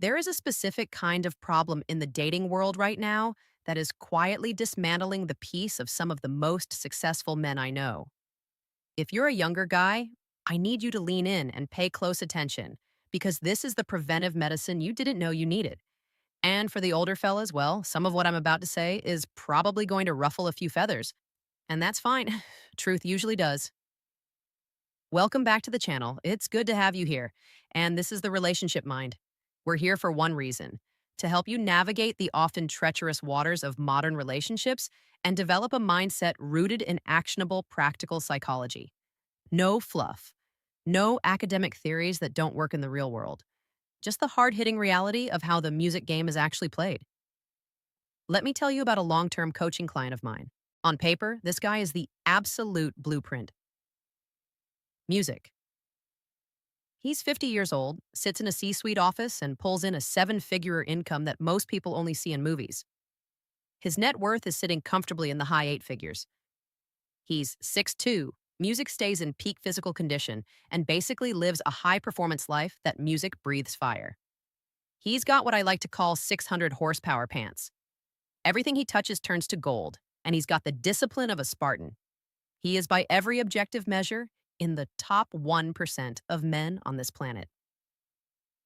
There is a specific kind of problem in the dating world right now that is quietly dismantling the peace of some of the most successful men I know. If you're a younger guy, I need you to lean in and pay close attention because this is the preventive medicine you didn't know you needed. And for the older fellas, well, some of what I'm about to say is probably going to ruffle a few feathers, and that's fine. Truth usually does. Welcome back to the channel. It's good to have you here. And this is the Relationship Mind. We're here for one reason: to help you navigate the often treacherous waters of modern relationships and develop a mindset rooted in actionable, practical psychology. No fluff, no academic theories that don't work in the real world, just the hard hitting reality of how the music game is actually played. Let me tell you about a long term coaching client of mine. On paper, this guy is the absolute blueprint. Music. He's 50 years old, sits in a C suite office, and pulls in a seven-figure income that most people only see in movies. His net worth is sitting comfortably in the high eight figures. He's 6'2", music stays in peak physical condition, and basically lives a high performance life that music breathes fire. He's got what I like to call 600 horsepower pants. Everything he touches turns to gold, and he's got the discipline of a Spartan. He is, by every objective measure, in the top 1% of men on this planet.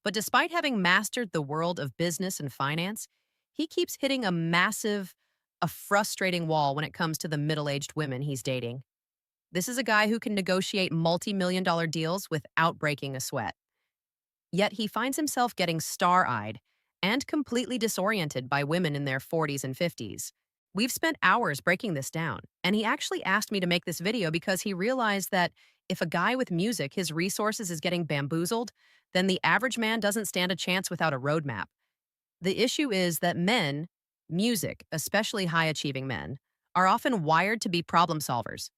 But despite having mastered the world of business and finance, he keeps hitting a frustrating wall when it comes to the middle-aged women he's dating. This is a guy who can negotiate multi-million-dollar deals without breaking a sweat. Yet he finds himself getting star-eyed and completely disoriented by women in their 40s and 50s. We've spent hours breaking this down, and he actually asked me to make this video because he realized that if a guy with music, his resources is getting bamboozled, then the average man doesn't stand a chance without a roadmap. The issue is that men, music, especially high-achieving men, are often wired to be problem solvers.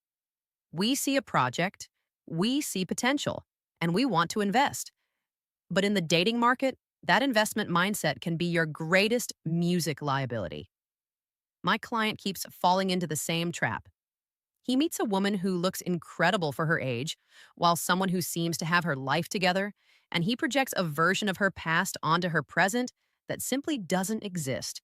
We see a project, we see potential, and we want to invest. But in the dating market, that investment mindset can be your greatest music liability. My client keeps falling into the same trap. He meets a woman who looks incredible for her age, while someone who seems to have her life together, and he projects a version of her past onto her present that simply doesn't exist.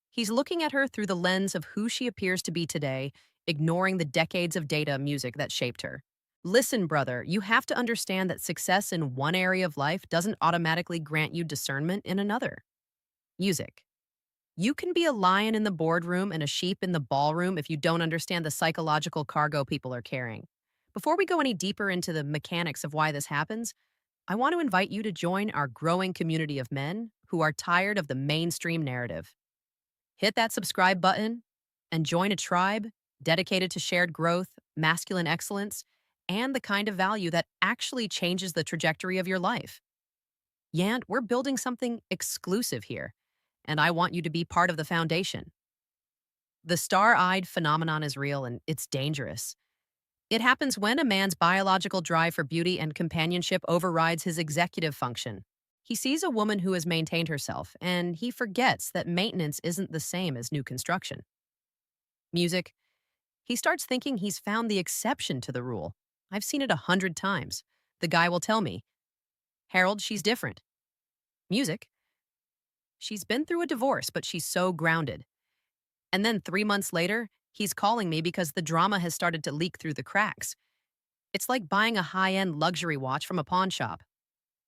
He's looking at her through the lens of who she appears to be today, ignoring the decades of data music that shaped her. Listen, brother, you have to understand that success in one area of life doesn't automatically grant you discernment in another. Music. You can be a lion in the boardroom and a sheep in the ballroom if you don't understand the psychological cargo people are carrying. Before we go any deeper into the mechanics of why this happens, I want to invite you to join our growing community of men who are tired of the mainstream narrative. Hit that subscribe button and join a tribe dedicated to shared growth, masculine excellence, and the kind of value that actually changes the trajectory of your life. Yant, we're building something exclusive here, and I want you to be part of the foundation. The star-eyed phenomenon is real and it's dangerous. It happens when a man's biological drive for beauty and companionship overrides his executive function. He sees a woman who has maintained herself, and he forgets that maintenance isn't the same as new construction. Music. He starts thinking he's found the exception to the rule. I've seen it 100 times. The guy will tell me, Harold, she's different. Music. She's been through a divorce, but she's so grounded. And then 3 months later, he's calling me because the drama has started to leak through the cracks. It's like buying a high-end luxury watch from a pawn shop.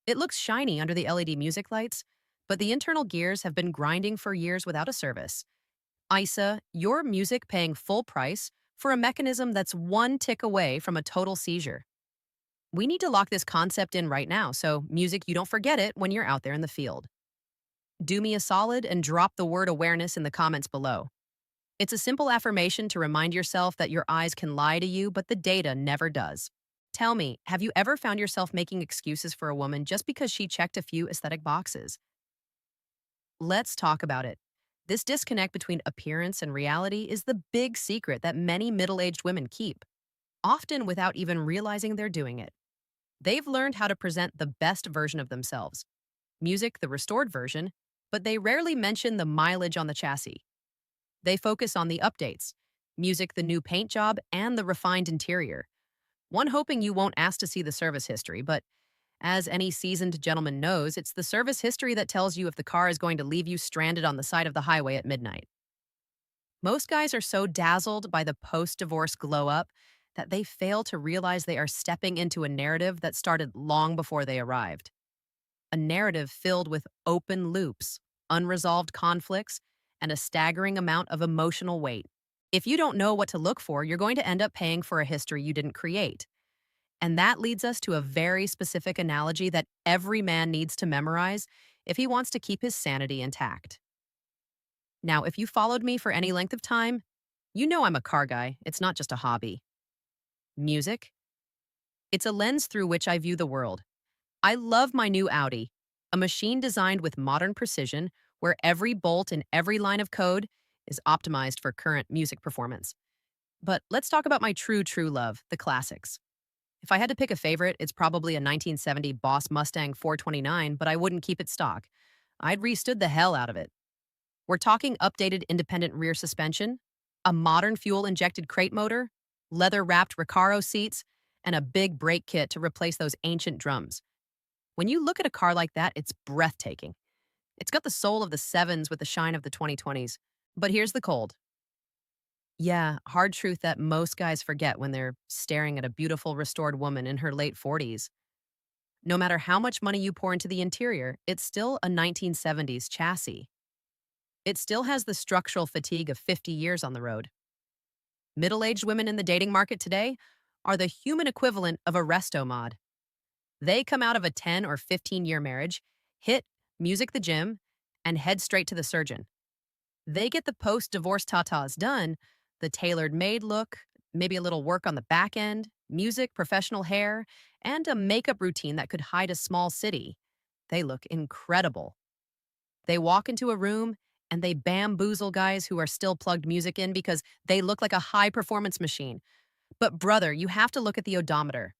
It looks shiny under the LED music lights, but the internal gears have been grinding for years without a service. Isa, your music paying full price for a mechanism that's one tick away from a total seizure. We need to lock this concept in right now, so music, you don't forget it when you're out there in the field. Do me a solid and drop the word awareness in the comments below. It's a simple affirmation to remind yourself that your eyes can lie to you, but the data never does. Tell me, have you ever found yourself making excuses for a woman just because she checked a few aesthetic boxes? Let's talk about it. This disconnect between appearance and reality is the big secret that many middle-aged women keep, often without even realizing they're doing it. They've learned how to present the best version of themselves, music, the restored version, but they rarely mention the mileage on the chassis. They focus on the updates, music, the new paint job, and the refined interior. One hoping you won't ask to see the service history, but As any seasoned gentleman knows, it's the service history that tells you if the car is going to leave you stranded on the side of the highway at midnight. Most guys are so dazzled by the post divorce glow up that they fail to realize they are stepping into a narrative that started long before they arrived. A narrative filled with open loops, unresolved conflicts, and a staggering amount of emotional weight. If you don't know what to look for, you're going to end up paying for a history you didn't create. And that leads us to a very specific analogy that every man needs to memorize if he wants to keep his sanity intact. Now, if you followed me for any length of time, you know I'm a car guy. It's not just a hobby. Music? It's a lens through which I view the world. I love my new Audi, a machine designed with modern precision where every bolt and every line of code is optimized for current music performance. But let's talk about my true love, the classics. If I had to pick a favorite, it's probably a 1970 Boss Mustang 429, but I wouldn't keep it stock. I'd restood the hell out of it. We're talking updated independent rear suspension, a modern fuel-injected crate motor, leather-wrapped Recaro seats, and a big brake kit to replace those ancient drums. When you look at a car like that, it's breathtaking. It's got the soul of the sevens with the shine of the 2020s. But here's the cold. Yeah, hard truth that most guys forget when they're staring at a beautiful restored woman in her late 40s. No matter how much money you pour into the interior, it's still a 1970s chassis. It still has the structural fatigue of 50 years on the road. Middle-aged women in the dating market today are the human equivalent of a resto mod. They come out of a 10 or 15-year marriage, hit music the gym, and head straight to the surgeon. They get the post-divorce tatas done, the tailored made look, maybe a little work on the back end, music, professional hair, and a makeup routine that could hide a small city. They look incredible. They walk into a room and they bamboozle guys who are still plugged music in because they look like a high-performance machine. But brother, you have to look at the odometer.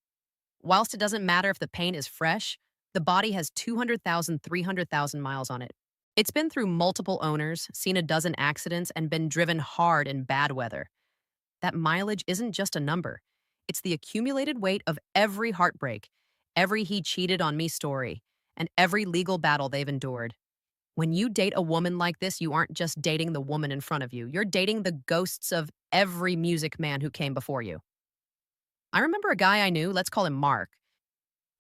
Whilst it doesn't matter if the paint is fresh, the body has 200,000, 300,000 miles on it. It's been through multiple owners, seen a dozen accidents, and been driven hard in bad weather. That mileage isn't just a number. It's the accumulated weight of every heartbreak, every he cheated on me story, and every legal battle they've endured. When you date a woman like this, you aren't just dating the woman in front of you. You're dating the ghosts of every music man who came before you. I remember a guy I knew, let's call him Mark,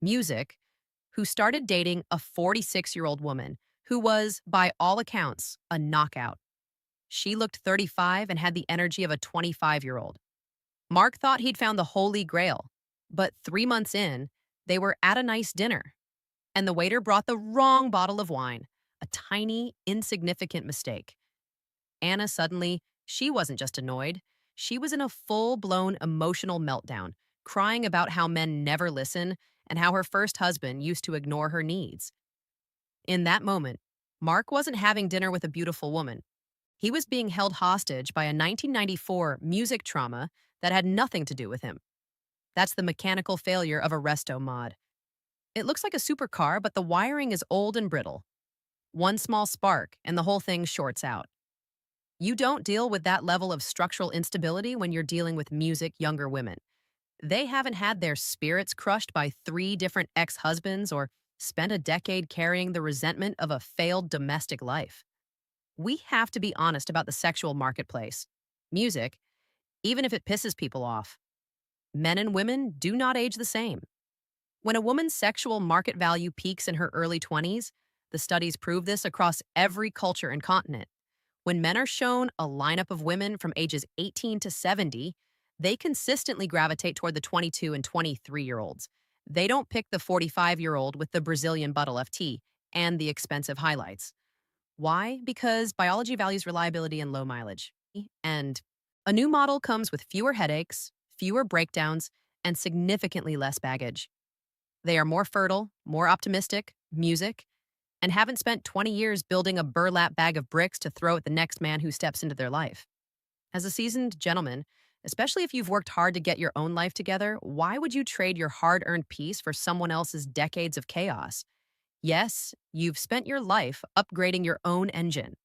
music, who started dating a 46-year-old woman who was, by all accounts, a knockout. She looked 35 and had the energy of a 25-year-old. Mark thought he'd found the holy grail, but 3 months in, they were at a nice dinner, and the waiter brought the wrong bottle of wine, a tiny, insignificant mistake. Anna suddenly, she wasn't just annoyed. She was in a full-blown emotional meltdown, crying about how men never listen and how her first husband used to ignore her needs. In that moment, Mark wasn't having dinner with a beautiful woman. He was being held hostage by a 1994 music trauma that had nothing to do with him. That's the mechanical failure of a resto mod. It looks like a supercar, but the wiring is old and brittle. One small spark, and the whole thing shorts out. You don't deal with that level of structural instability when you're dealing with music younger women. They haven't had their spirits crushed by 3 different ex-husbands or spent a decade carrying the resentment of a failed domestic life. We have to be honest about the sexual marketplace. Music, even if it pisses people off. Men and women do not age the same. When a woman's sexual market value peaks in her early 20s, the studies prove this across every culture and continent. When men are shown a lineup of women from ages 18 to 70, they consistently gravitate toward the 22 and 23-year-olds. They don't pick the 45-year-old with the Brazilian butt of tea and the expensive highlights. Why? Because biology values reliability and low mileage. And a new model comes with fewer headaches, fewer breakdowns, and significantly less baggage. They are more fertile, more optimistic, music, and haven't spent 20 years building a burlap bag of bricks to throw at the next man who steps into their life. As a seasoned gentleman, especially if you've worked hard to get your own life together, why would you trade your hard-earned peace for someone else's decades of chaos? Yes, you've spent your life upgrading your own engine.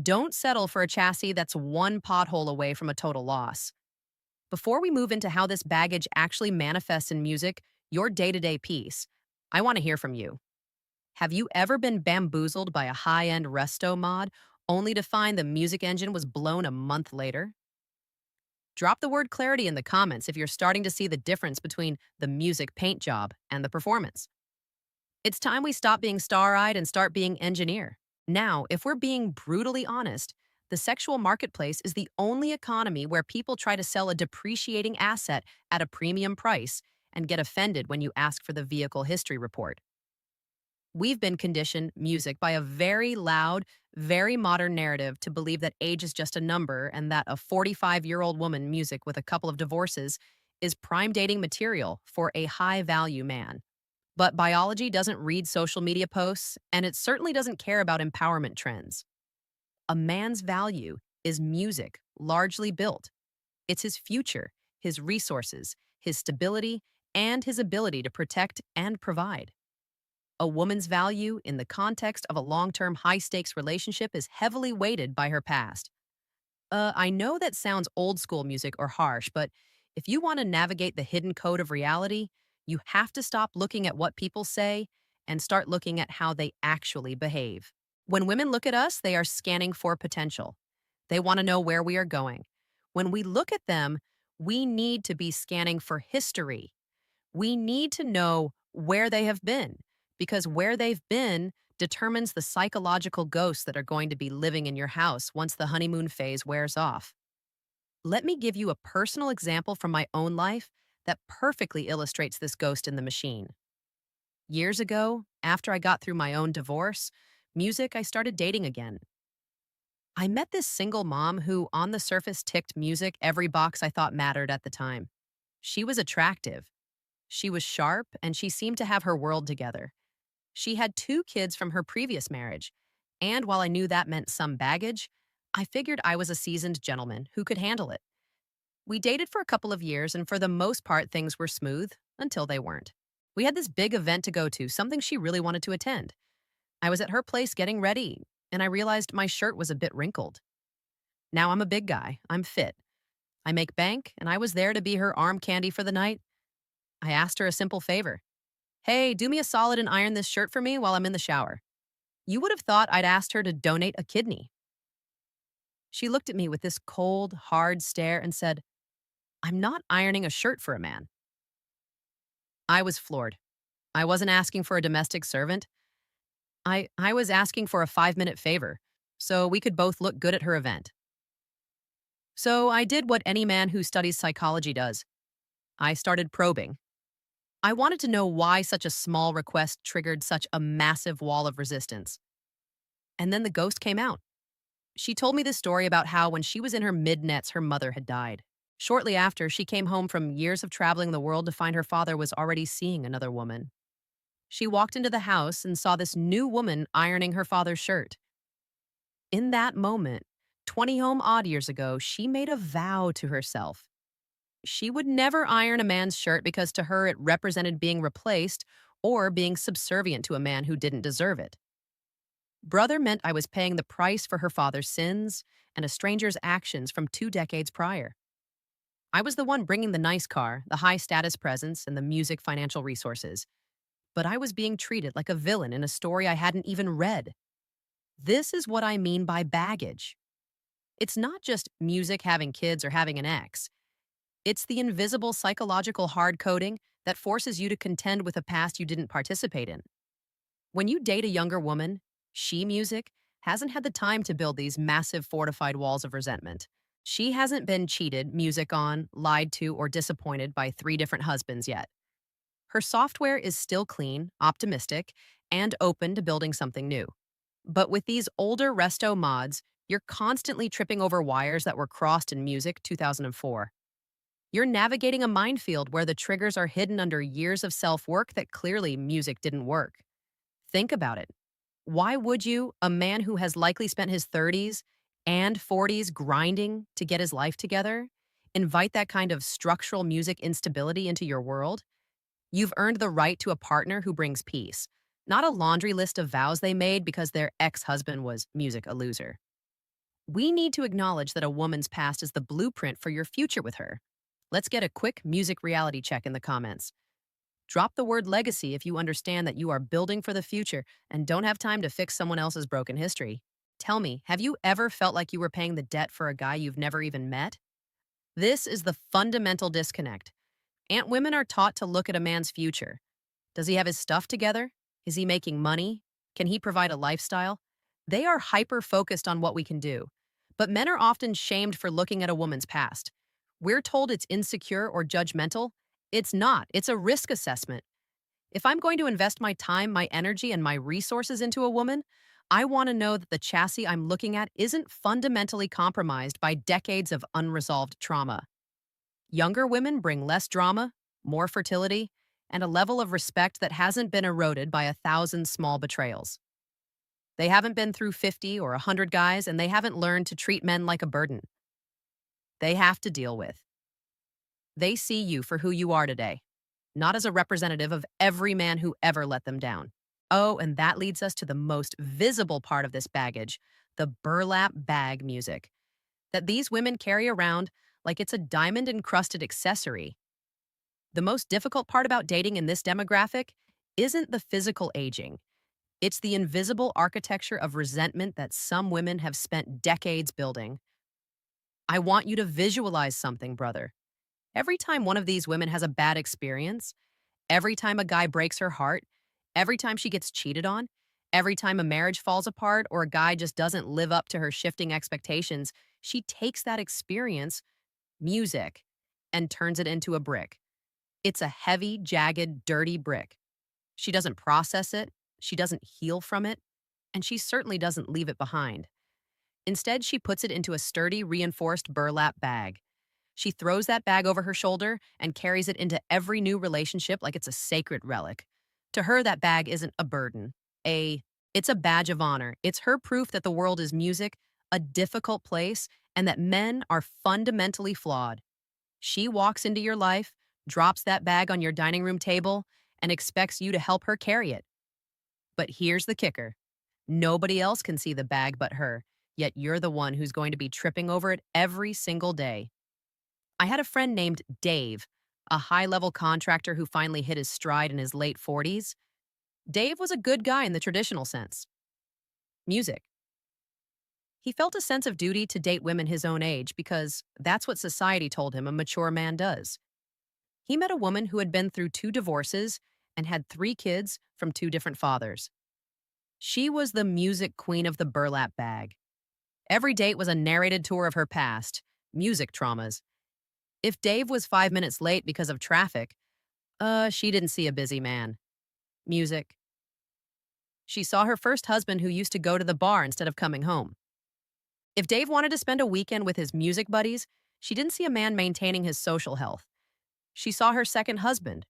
Don't settle for a chassis that's one pothole away from a total loss. Before we move into how this baggage actually manifests in music, your day-to-day peace, I want to hear from you. Have you ever been bamboozled by a high end resto mod only to find the music engine was blown a month later? Drop the word clarity in the comments if you're starting to see the difference between the music paint job and the performance. It's time we stop being star eyed and start being engineer. Now, if we're being brutally honest, the sexual marketplace is the only economy where people try to sell a depreciating asset at a premium price and get offended when you ask for the vehicle history report. We've been conditioned music by a very loud, very modern narrative to believe that age is just a number and that a 45-year-old woman music with a couple of divorces is prime dating material for a high value man. But biology doesn't read social media posts, and it certainly doesn't care about empowerment trends. A man's value is music, largely built. It's his future, his resources, his stability, and his ability to protect and provide. A woman's value in the context of a long term, high stakes relationship is heavily weighted by her past. I know that sounds old school music or harsh, but if you want to navigate the hidden code of reality, you have to stop looking at what people say and start looking at how they actually behave. When women look at us, they are scanning for potential. They want to know where we are going. When we look at them, we need to be scanning for history. We need to know where they have been, because where they've been determines the psychological ghosts that are going to be living in your house once the honeymoon phase wears off. Let me give you a personal example from my own life that perfectly illustrates this ghost in the machine. Years ago, after I got through my own divorce, I started dating again. I met this single mom who, on the surface, ticked music every box I thought mattered at the time. She was attractive. She was sharp, and she seemed to have her world together. She had two kids from her previous marriage, and while I knew that meant some baggage, I figured I was a seasoned gentleman who could handle it. We dated for a couple of years, and for the most part, things were smooth until they weren't. We had this big event to go to, something she really wanted to attend. I was at her place getting ready, and I realized my shirt was a bit wrinkled. Now I'm a big guy, I'm fit. I make bank, and I was there to be her arm candy for the night. I asked her a simple favor. Hey, do me a solid and iron this shirt for me while I'm in the shower. You would have thought I'd asked her to donate a kidney. She looked at me with this cold, hard stare and said, I'm not ironing a shirt for a man. I was floored. I wasn't asking for a domestic servant. I was asking for a 5-minute favor so we could both look good at her event. So I did what any man who studies psychology does. I started probing. I wanted to know why such a small request triggered such a massive wall of resistance. And then the ghost came out. She told me this story about how when she was in her mid-nets, her mother had died. Shortly after, she came home from years of traveling the world to find her father was already seeing another woman. She walked into the house and saw this new woman ironing her father's shirt. In that moment, 20 home odd years ago, she made a vow to herself. She would never iron a man's shirt because to her it represented being replaced or being subservient to a man who didn't deserve it. Brother meant I was paying the price for her father's sins and a stranger's actions from 2 decades prior. I was the one bringing the nice car, the high status presence, and the music financial resources. But I was being treated like a villain in a story I hadn't even read. This is what I mean by baggage. It's not just music having kids or having an ex. It's the invisible psychological hard coding that forces you to contend with a past you didn't participate in. When you date a younger woman, she music hasn't had the time to build these massive fortified walls of resentment. She hasn't been cheated, music on, lied to, or disappointed by 3 different husbands yet. Her software is still clean, optimistic, and open to building something new. But with these older resto mods, you're constantly tripping over wires that were crossed in music 2004. You're navigating a minefield where the triggers are hidden under years of self-work that clearly music didn't work. Think about it. Why would you, a man who has likely spent his 30s and 40s grinding to get his life together, invite that kind of structural music instability into your world? You've earned the right to a partner who brings peace, not a laundry list of vows they made because their ex-husband was music a loser. We need to acknowledge that a woman's past is the blueprint for your future with her. Let's get a quick music reality check in the comments. Drop the word legacy if you understand that you are building for the future and don't have time to fix someone else's broken history. Tell me, have you ever felt like you were paying the debt for a guy you've never even met? This is the fundamental disconnect. Aunt women are taught to look at a man's future. Does he have his stuff together? Is he making money? Can he provide a lifestyle? They are hyper focused on what we can do. But men are often shamed for looking at a woman's past. We're told it's insecure or judgmental. It's not, it's a risk assessment. If I'm going to invest my time, my energy, and my resources into a woman, I want to know that the chassis I'm looking at isn't fundamentally compromised by decades of unresolved trauma. Younger women bring less drama, more fertility, and a level of respect that hasn't been eroded by 1,000 small betrayals. They haven't been through 50 or 100 guys, and they haven't learned to treat men like a burden they have to deal with. They see you for who you are today, not as a representative of every man who ever let them down. Oh, and that leads us to the most visible part of this baggage, the burlap bag music that these women carry around like it's a diamond encrusted accessory. The most difficult part about dating in this demographic isn't the physical aging. It's the invisible architecture of resentment that some women have spent decades building. I want you to visualize something, brother. Every time one of these women has a bad experience, every time a guy breaks her heart, every time she gets cheated on, every time a marriage falls apart or a guy just doesn't live up to her shifting expectations, she takes that experience, music, and turns it into a brick. It's a heavy, jagged, dirty brick. She doesn't process it, she doesn't heal from it, and she certainly doesn't leave it behind. Instead, she puts it into a sturdy, reinforced burlap bag. She throws that bag over her shoulder and carries it into every new relationship like it's a sacred relic. To her, that bag isn't a burden. It's a badge of honor. It's her proof that the world is music, a difficult place, and that men are fundamentally flawed. She walks into your life, drops that bag on your dining room table, and expects you to help her carry it. But here's the kicker. Nobody else can see the bag but her, yet you're the one who's going to be tripping over it every single day. I had a friend named Dave, a high-level contractor who finally hit his stride in his late 40s. Dave was a good guy in the traditional sense. Music. He felt a sense of duty to date women his own age because that's what society told him a mature man does. He met a woman who had been through 2 divorces and had 3 kids from 2 different fathers. She was the music queen of the burlap bag. Every date was a narrated tour of her past, music traumas. If Dave was 5 minutes late because of traffic, she didn't see a busy man. Music. She saw her first husband who used to go to the bar instead of coming home. If Dave wanted to spend a weekend with his music buddies, she didn't see a man maintaining his social health. She saw her second husband,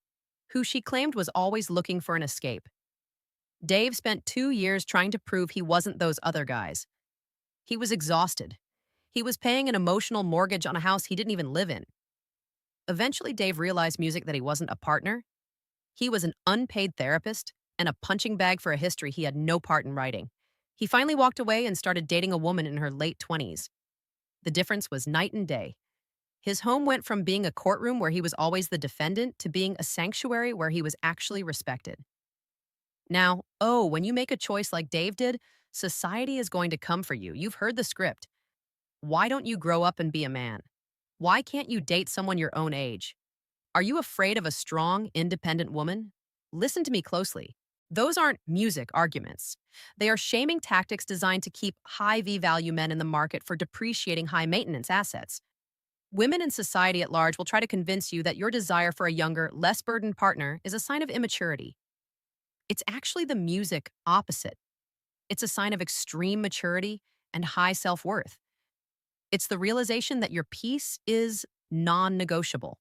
who she claimed was always looking for an escape. Dave spent 2 years trying to prove he wasn't those other guys. He was exhausted. He was paying an emotional mortgage on a house he didn't even live in. Eventually, Dave realized music that he wasn't a partner. He was an unpaid therapist and a punching bag for a history he had no part in writing. He finally walked away and started dating a woman in her late 20s. The difference was night and day. His home went from being a courtroom where he was always the defendant to being a sanctuary where he was actually respected. Now, when you make a choice like Dave did, society is going to come for you. You've heard the script. Why don't you grow up and be a man? Why can't you date someone your own age? Are you afraid of a strong, independent woman? Listen to me closely. Those aren't music arguments. They are shaming tactics designed to keep high V-value men in the market for depreciating high-maintenance assets. Women in society at large will try to convince you that your desire for a younger, less burdened partner is a sign of immaturity. It's actually the music opposite. It's a sign of extreme maturity and high self-worth. It's the realization that your peace is non-negotiable.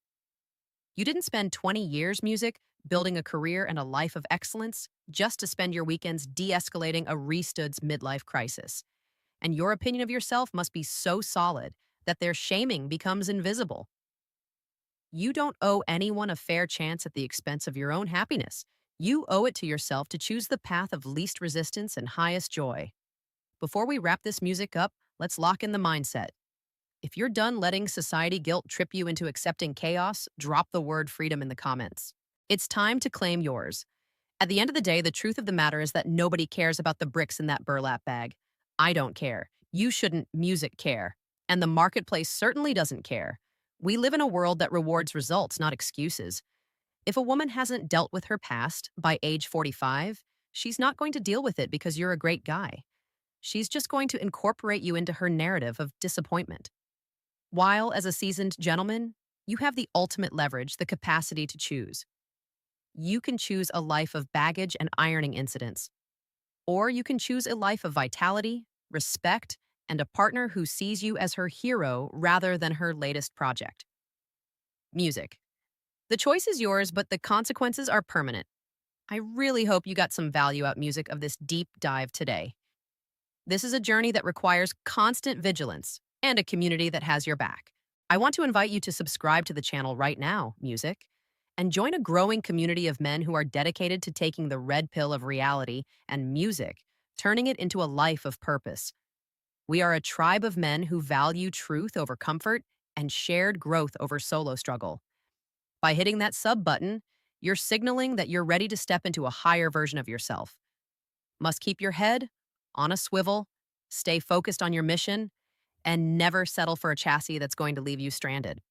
You didn't spend 20 years, music, building a career and a life of excellence just to spend your weekends de-escalating a restud's midlife crisis. And your opinion of yourself must be so solid that their shaming becomes invisible. You don't owe anyone a fair chance at the expense of your own happiness. You owe it to yourself to choose the path of least resistance and highest joy. Before we wrap this music up, let's lock in the mindset. If you're done letting society guilt trip you into accepting chaos, drop the word freedom in the comments. It's time to claim yours. At the end of the day, the truth of the matter is that nobody cares about the bricks in that burlap bag. I don't care. You shouldn't music care. And the marketplace certainly doesn't care. We live in a world that rewards results, not excuses. If a woman hasn't dealt with her past by age 45, she's not going to deal with it because you're a great guy. She's just going to incorporate you into her narrative of disappointment. While, as a seasoned gentleman, you have the ultimate leverage, the capacity to choose. You can choose a life of baggage and ironing incidents, or you can choose a life of vitality, respect, and a partner who sees you as her hero rather than her latest project. Music. The choice is yours, but the consequences are permanent. I really hope you got some value out music of this deep dive today. This is a journey that requires constant vigilance and a community that has your back. I want to invite you to subscribe to the channel right now, music, and join a growing community of men who are dedicated to taking the red pill of reality and music, turning it into a life of purpose. We are a tribe of men who value truth over comfort and shared growth over solo struggle. By hitting that sub button, you're signaling that you're ready to step into a higher version of yourself. Must keep your head on a swivel, stay focused on your mission, and never settle for a chassis that's going to leave you stranded.